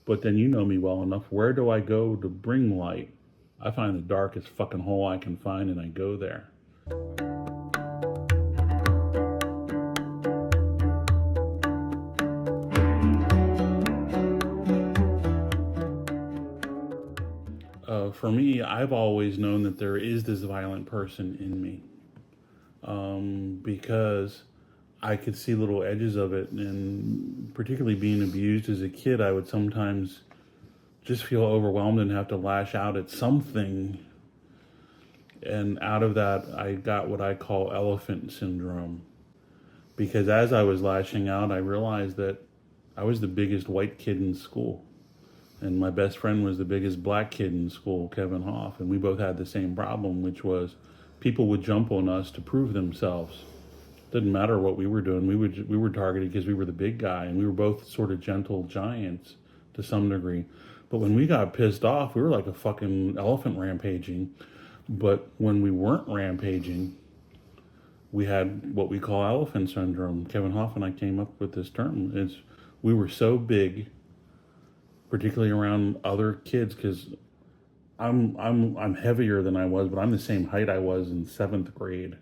But then you know me well enough. Where do I go to bring light? I find the darkest fucking hole I can find and I go there. For me, I've always known that there is this violent person in me, because I could see little edges of it. And particularly being abused as a kid, I would sometimes just feel overwhelmed and have to lash out at something. And out of that, I got what I call elephant syndrome. Because as I was lashing out, I realized that I was the biggest white kid in school. And my best friend was the biggest black kid in school, Kevin Hoff. And we both had the same problem, which was people would jump on us to prove themselves. Didn't matter what we were doing. We were targeted because we were the big guy. And we were both sort of gentle giants to some degree. But when we got pissed off, we were like a fucking elephant rampaging. But when we weren't rampaging, we had what we call elephant syndrome. Kevin Hoff and I came up with this term. We were so big, particularly around other kids, because I'm heavier than I was, but I'm the same height I was in 7th grade.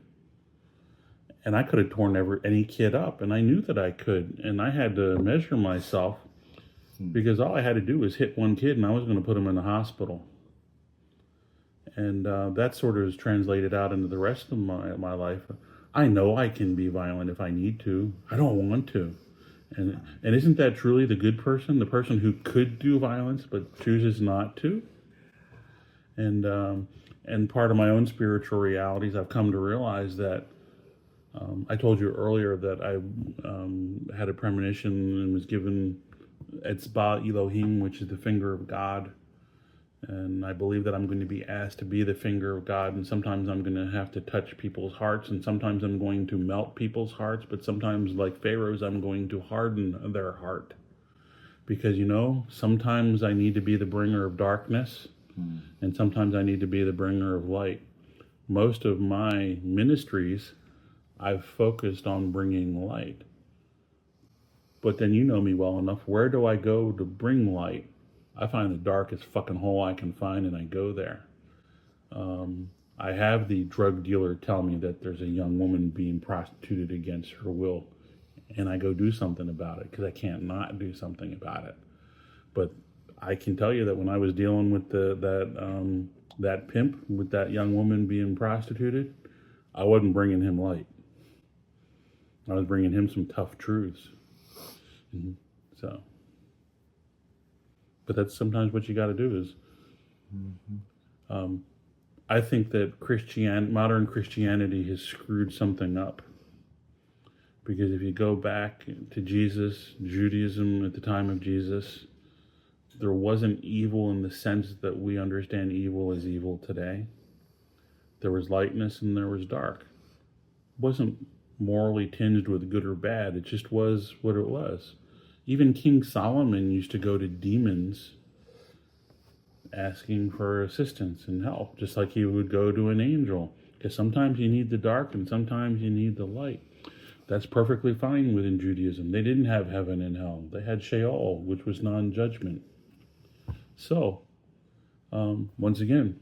And I could have torn any kid up, and I knew that I could. And I had to measure myself because all I had to do was hit one kid, and I was going to put him in the hospital. And that sort of is translated out into the rest of my life. I know I can be violent if I need to. I don't want to. And isn't that truly the good person? The person who could do violence but chooses not to? And part of my own spiritual realities, I've come to realize that I told you earlier that I had a premonition and was given Etzba Elohim, which is the finger of God. And I believe that I'm going to be asked to be the finger of God, and sometimes I'm going to have to touch people's hearts, and sometimes I'm going to melt people's hearts, but sometimes, like Pharaoh's, I'm going to harden their heart. Because, sometimes I need to be the bringer of darkness, and sometimes I need to be the bringer of light. Most of my ministries, I've focused on bringing light. But then you know me well enough. Where do I go to bring light? I find the darkest fucking hole I can find and I go there. I have the drug dealer tell me that there's a young woman being prostituted against her will, and I go do something about it because I can't not do something about it. But I can tell you that when I was dealing with that pimp with that young woman being prostituted, I wasn't bringing him light. I was bringing him some tough truths. So. But that's sometimes what you got to do is, I think that modern Christianity has screwed something up. Because if you go back to Jesus, Judaism at the time of Jesus, there wasn't evil in the sense that we understand evil as evil today. There was lightness and there was dark. It wasn't morally tinged with good or bad. It just was what it was. Even King Solomon used to go to demons asking for assistance and help, just like he would go to an angel. Because sometimes you need the dark and sometimes you need the light. That's perfectly fine within Judaism. They didn't have heaven and hell. They had Sheol, which was non-judgment. So, once again,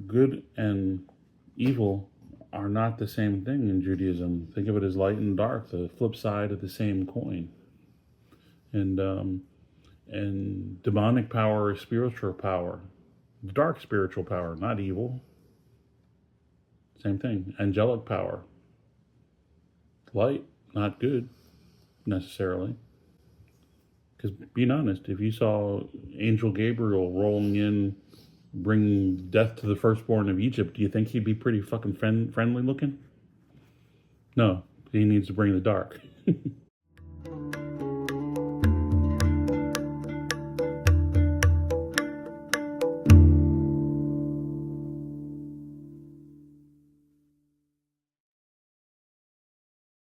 good and evil are not the same thing in Judaism. Think of it as light and dark, the flip side of the same coin. And demonic power is spiritual power. Dark spiritual power, not evil. Same thing. Angelic power. Light, not good, necessarily. Because being honest, if you saw Angel Gabriel rolling in, bringing death to the firstborn of Egypt, do you think he'd be pretty fucking friendly looking? No, he needs to bring the dark.